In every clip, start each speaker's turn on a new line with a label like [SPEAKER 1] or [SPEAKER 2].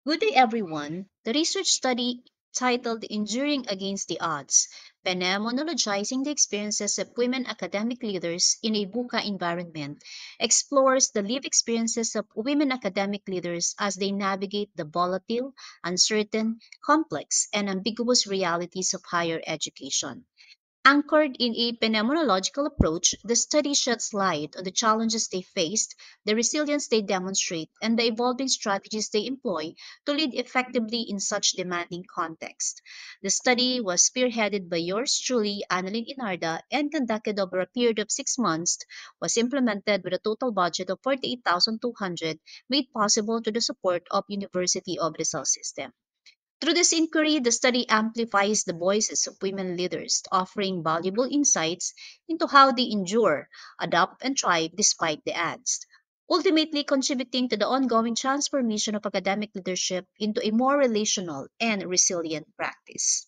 [SPEAKER 1] Good day, everyone. The research study titled Enduring Against the Odds, Phenomenologizing the Experiences of Women Academic Leaders in a VUCA Environment, explores the lived experiences of women academic leaders as they navigate the volatile, uncertain, complex, and ambiguous realities of higher education. Anchored in a phenomenological approach, the study sheds light on the challenges they faced, the resilience they demonstrate, and the evolving strategies they employ to lead effectively in such demanding contexts. The study was spearheaded by yours truly, Annalyn Inarda, and conducted over a period of 6 months, was implemented with a total budget of 48,200, made possible through the support of University of Rizal System. Through this inquiry, the study amplifies the voices of women leaders, offering valuable insights into how they endure, adapt, and thrive despite the odds, ultimately contributing to the ongoing transformation of academic leadership into a more relational and resilient practice.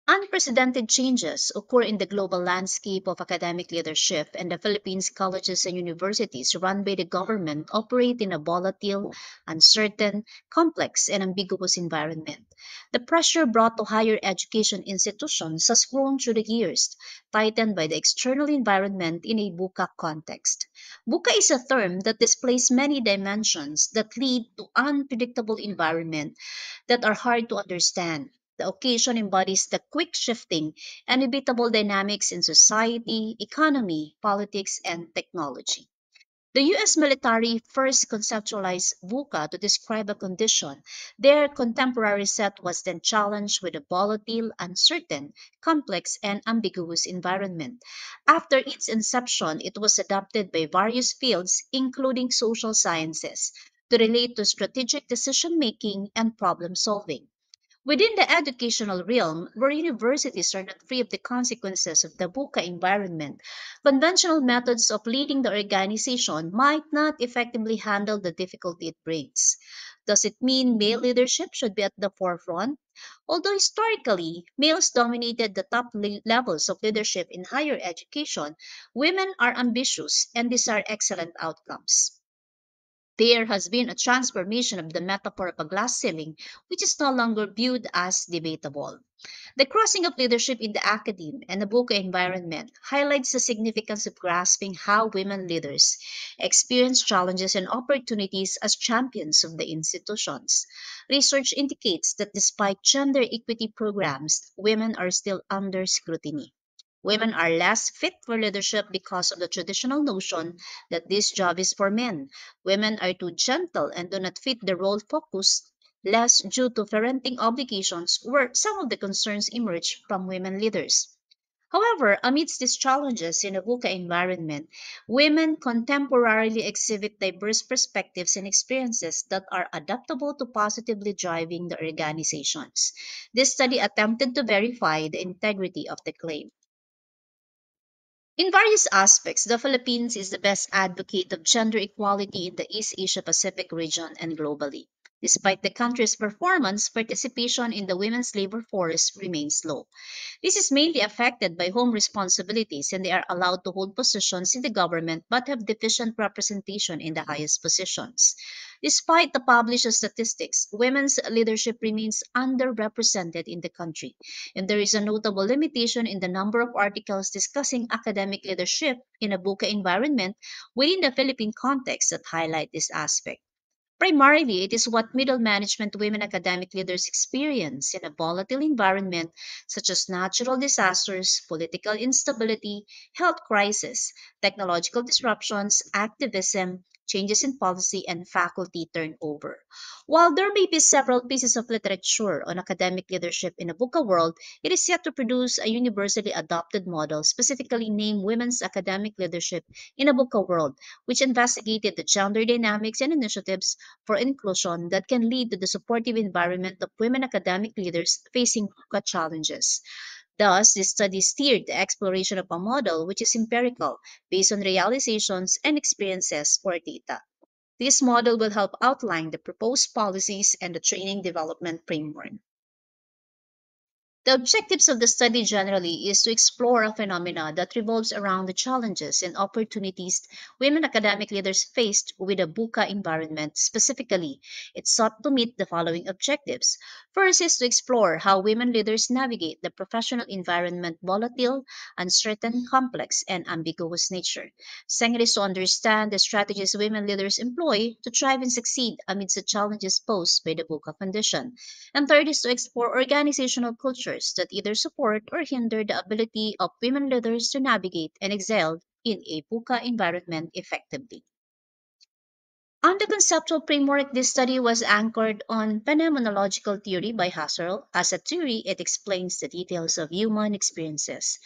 [SPEAKER 1] Unprecedented changes occur in the global landscape of academic leadership, and the Philippines colleges and universities run by the government operate in a volatile, uncertain, complex, and ambiguous environment. The pressure brought to higher education institutions has grown through the years, tightened by the external environment in a VUCA context. VUCA is a term that displays many dimensions that lead to unpredictable environment that are hard to understand. The occasion embodies the quick shifting and inevitable dynamics in society, economy, politics, and technology. The US military first conceptualized VUCA to describe a condition. Their contemporary set was then challenged with a volatile, uncertain, complex, and ambiguous environment. After its inception, it was adopted by various fields, including social sciences, to relate to strategic decision making and problem solving. Within the educational realm, where universities are not free of the consequences of the VUCA environment, conventional methods of leading the organization might not effectively handle the difficulty it brings. Does it mean male leadership should be at the forefront? Although historically, males dominated the top levels of leadership in higher education, women are ambitious and desire excellent outcomes. There has been a transformation of the metaphor of a glass ceiling, which is no longer viewed as debatable. The crossing of leadership in the academe and the VUCA environment highlights the significance of grasping how women leaders experience challenges and opportunities as champions of the institutions. Research indicates that despite gender equity programs, women are still under scrutiny. Women are less fit for leadership because of the traditional notion that this job is for men. Women are too gentle and do not fit the role focus, less due to parenting obligations were some of the concerns emerged from women leaders. However, amidst these challenges in a VUCA environment, women contemporarily exhibit diverse perspectives and experiences that are adaptable to positively driving the organizations. This study attempted to verify the integrity of the claim. In various aspects, the Philippines is the best advocate of gender equality in the East Asia Pacific region and globally. Despite the country's performance, participation in the women's labor force remains low. This is mainly affected by home responsibilities, and they are allowed to hold positions in the government but have deficient representation in the highest positions. Despite the published statistics, women's leadership remains underrepresented in the country, and there is a notable limitation in the number of articles discussing academic leadership in a VUCA environment within the Philippine context that highlight this aspect. Primarily, it is what middle management women academic leaders experience in a volatile environment such as natural disasters, political instability, health crisis, technological disruptions, activism, changes in policy, and faculty turnover. While there may be several pieces of literature on academic leadership in a VUCA world, it is yet to produce a universally adopted model specifically named Women's Academic Leadership in a VUCA world, which investigated the gender dynamics and initiatives for inclusion that can lead to the supportive environment of women academic leaders facing VUCA challenges. Thus, this study steered the exploration of a model which is empirical, based on realizations and experiences or data. This model will help outline the proposed policies and the training development framework. The objectives of the study generally is to explore a phenomena that revolves around the challenges and opportunities women academic leaders faced with a VUCA environment. Specifically, it sought to meet the following objectives. First is to explore how women leaders navigate the professional environment volatile, uncertain, complex, and ambiguous nature. Second is to understand the strategies women leaders employ to thrive and succeed amidst the challenges posed by the VUCA condition. And third is to explore organizational cultures that either support or hinder the ability of women leaders to navigate and excel in a VUCA environment effectively. On the conceptual framework, this study was anchored on phenomenological theory by Husserl. As a theory, it explains the details of human experiences.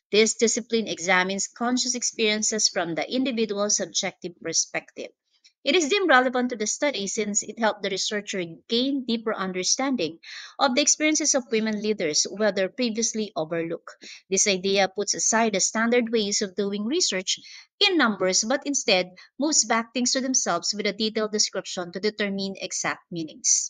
[SPEAKER 1] This discipline examines conscious experiences from the individual's subjective perspective. It is deemed relevant to the study since it helped the researcher gain deeper understanding of the experiences of women leaders, whether previously overlooked. This idea puts aside the standard ways of doing research in numbers, but instead moves back things to themselves with a detailed description to determine exact meanings.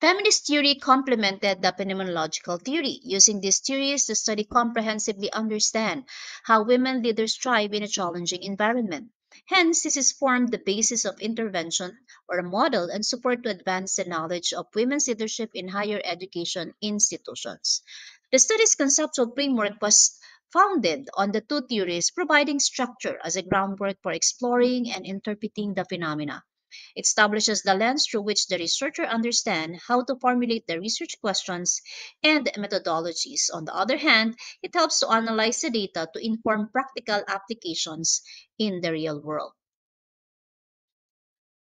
[SPEAKER 1] Feminist theory complemented the phenomenological theory. Using these theories, the study comprehensively understand how women leaders thrive in a challenging environment. Hence, this is formed the basis of intervention or a model and support to advance the knowledge of women's leadership in higher education institutions. The study's conceptual framework was founded on the two theories, providing structure as a groundwork for exploring and interpreting the phenomena. It establishes the lens through which the researcher understands how to formulate the research questions and methodologies. On the other hand, it helps to analyze the data to inform practical applications in the real world.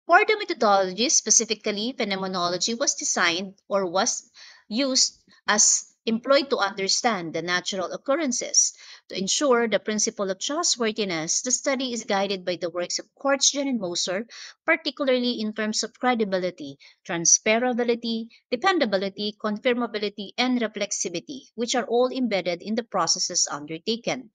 [SPEAKER 1] For the methodology, specifically phenomenology, was designed or was used as employed to understand the natural occurrences. To ensure the principle of trustworthiness, the study is guided by the works of Kortgen and Moser, particularly in terms of credibility, transferability, dependability, confirmability, and reflexivity, which are all embedded in the processes undertaken.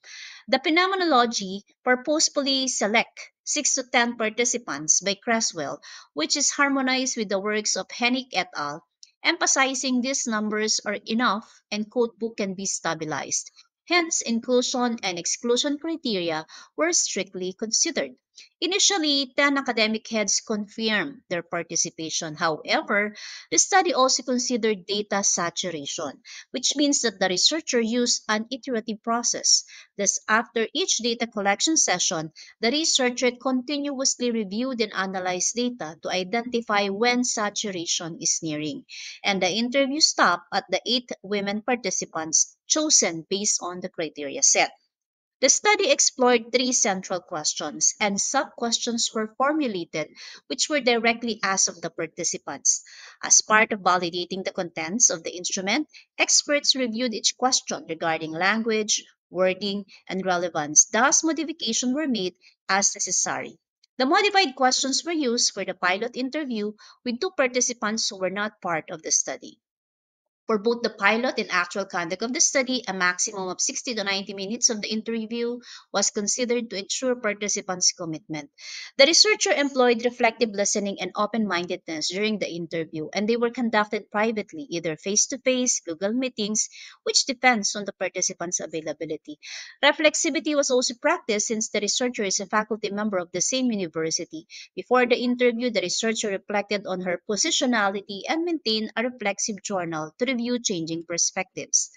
[SPEAKER 1] The phenomenology purposefully select 6 to 10 participants by Creswell, which is harmonized with the works of Hennig et al., emphasizing these numbers are enough and codebook can be stabilized. Hence, inclusion and exclusion criteria were strictly considered. Initially, 10 academic heads confirmed their participation. However, the study also considered data saturation, which means that the researcher used an iterative process. Thus, after each data collection session, the researcher continuously reviewed and analyzed data to identify when saturation is nearing, and the interview stopped at the 8 women participants chosen based on the criteria set. The study explored three central questions, and sub questions were formulated which were directly asked of the participants. As part of validating the contents of the instrument, experts reviewed each question regarding language, wording, and relevance. Thus, modifications were made as necessary. The modified questions were used for the pilot interview with 2 participants who were not part of the study. For both the pilot and actual conduct of the study, a maximum of 60 to 90 minutes of the interview was considered to ensure participants' commitment. The researcher employed reflective listening and open mindedness during the interview, and they were conducted privately, either face to face, Google meetings, which depends on the participants' availability. Reflexivity was also practiced since the researcher is a faculty member of the same university. Before the interview, the researcher reflected on her positionality and maintained a reflexive journal to review changing perspectives.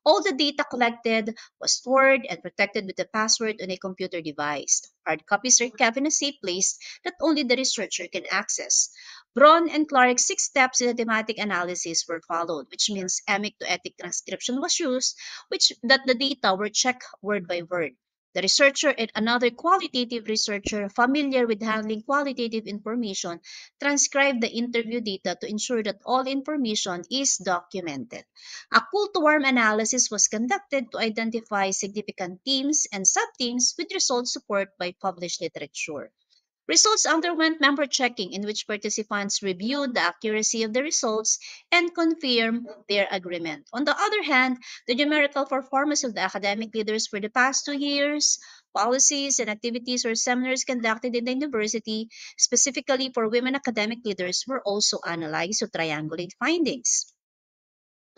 [SPEAKER 1] All the data collected was stored and protected with a password on a computer device. Hard copies are kept in a safe place that only the researcher can access. Braun and Clark's 6 steps in the thematic analysis were followed, which means emic to ethic transcription was used, which that the data were checked word by word. The researcher and another qualitative researcher familiar with handling qualitative information transcribed the interview data to ensure that all information is documented. A cool to warm analysis was conducted to identify significant themes and subthemes with results supported by published literature. Results underwent member checking, in which participants reviewed the accuracy of the results and confirmed their agreement. On the other hand, the numerical performance of the academic leaders for the past 2 years, policies and activities or seminars conducted in the university, specifically for women academic leaders, were also analyzed to triangulate findings.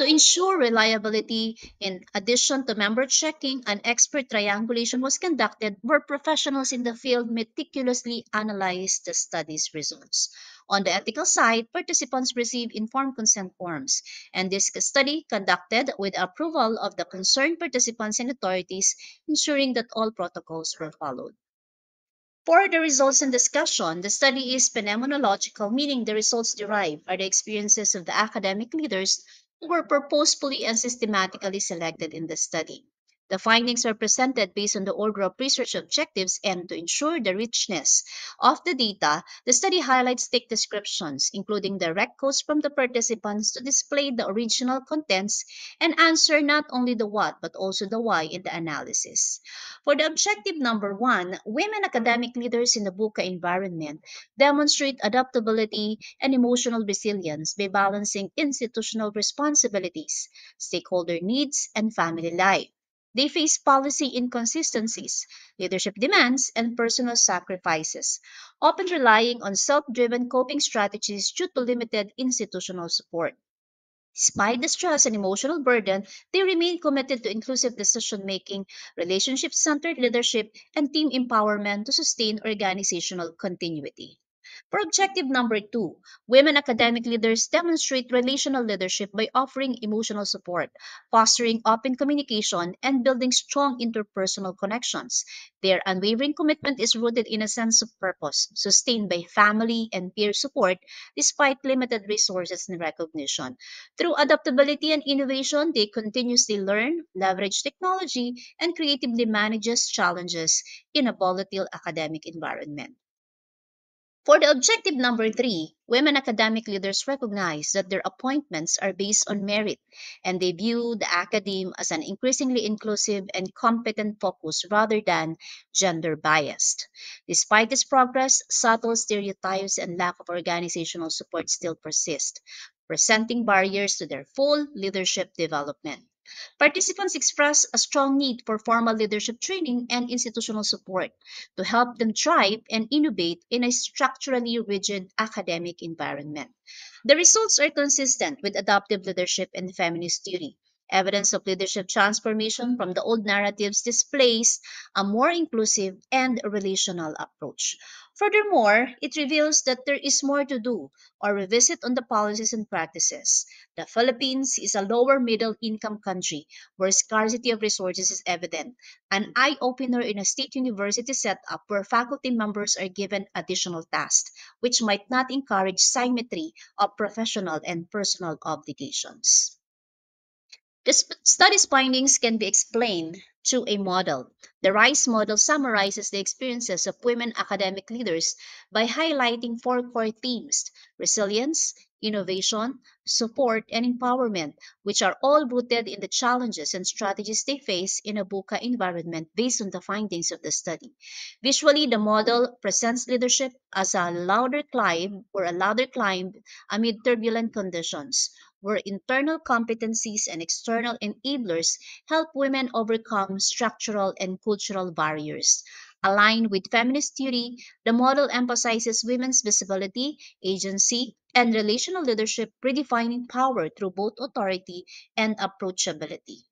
[SPEAKER 1] To ensure reliability, in addition to member checking, an expert triangulation was conducted where professionals in the field meticulously analyzed the study's results. On the ethical side, participants received informed consent forms, and this study conducted with approval of the concerned participants and authorities, ensuring that all protocols were followed. For the results and discussion, the study is phenomenological, meaning the results derived are the experiences of the academic leaders who were purposefully and systematically selected in the study. The findings are presented based on the order of research objectives, and to ensure the richness of the data, the study highlights thick descriptions, including direct quotes from the participants to display the original contents and answer not only the what but also the why in the analysis. For the objective number one, women academic leaders in the VUCA environment demonstrate adaptability and emotional resilience by balancing institutional responsibilities, stakeholder needs, and family life. They face policy inconsistencies, leadership demands, and personal sacrifices, often relying on self driven coping strategies due to limited institutional support. Despite the stress and emotional burden, they remain committed to inclusive decision making, relationship centered leadership, and team empowerment to sustain organizational continuity. For objective number two, women academic leaders demonstrate relational leadership by offering emotional support, fostering open communication, and building strong interpersonal connections. Their unwavering commitment is rooted in a sense of purpose, sustained by family and peer support despite limited resources and recognition. Through adaptability and innovation, they continuously learn, leverage technology, and creatively manages challenges in a volatile academic environment. For the objective number three, women academic leaders recognize that their appointments are based on merit, and they view the academe as an increasingly inclusive and competent focus rather than gender biased. Despite this progress, subtle stereotypes and lack of organizational support still persist, presenting barriers to their full leadership development. Participants express a strong need for formal leadership training and institutional support to help them thrive and innovate in a structurally rigid academic environment. The results are consistent with adaptive leadership and feminist theory. Evidence of leadership transformation from the old narratives displays a more inclusive and relational approach. Furthermore, it reveals that there is more to do or revisit on the policies and practices. The Philippines is a lower middle income country where scarcity of resources is evident, an eye opener in a state university setup where faculty members are given additional tasks, which might not encourage symmetry of professional and personal obligations. The study's findings can be explained through a model. The RISE model summarizes the experiences of women academic leaders by highlighting four core themes: resilience, innovation, support, and empowerment, which are all rooted in the challenges and strategies they face in a VUCA environment based on the findings of the study. Visually, the model presents leadership as a louder climb amid turbulent conditions where internal competencies and external enablers help women overcome structural and cultural barriers. Aligned with feminist theory, the model emphasizes women's visibility, agency, and relational leadership, redefining power through both authority and approachability.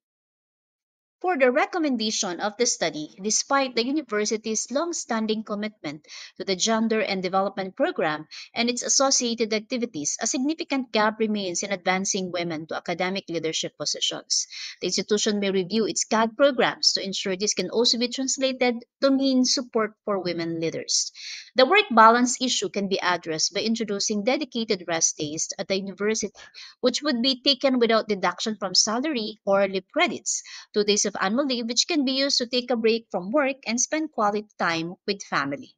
[SPEAKER 1] For the recommendation of the study, despite the university's long-standing commitment to the Gender and Development Program and its associated activities, a significant gap remains in advancing women to academic leadership positions. The institution may review its GAD programs to ensure this can also be translated to mean support for women leaders. The work balance issue can be addressed by introducing dedicated rest days at the university, which would be taken without deduction from salary or leave credits. 2 days of annual leave, which can be used to take a break from work and spend quality time with family.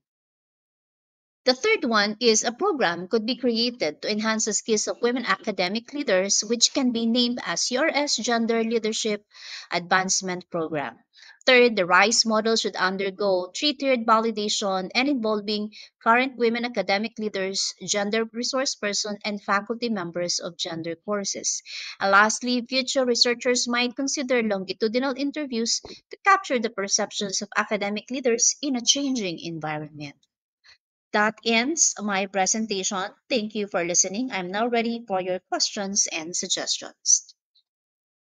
[SPEAKER 1] The third one is a program could be created to enhance the skills of women academic leaders, which can be named as CRS Gender Leadership Advancement Program. Third, the RISE model should undergo three-tiered validation and involving current women academic leaders, gender resource person, and faculty members of gender courses. And lastly, future researchers might consider longitudinal interviews to capture the perceptions of academic leaders in a changing environment. That ends my presentation. Thank you for listening. I'm now ready for your questions and suggestions.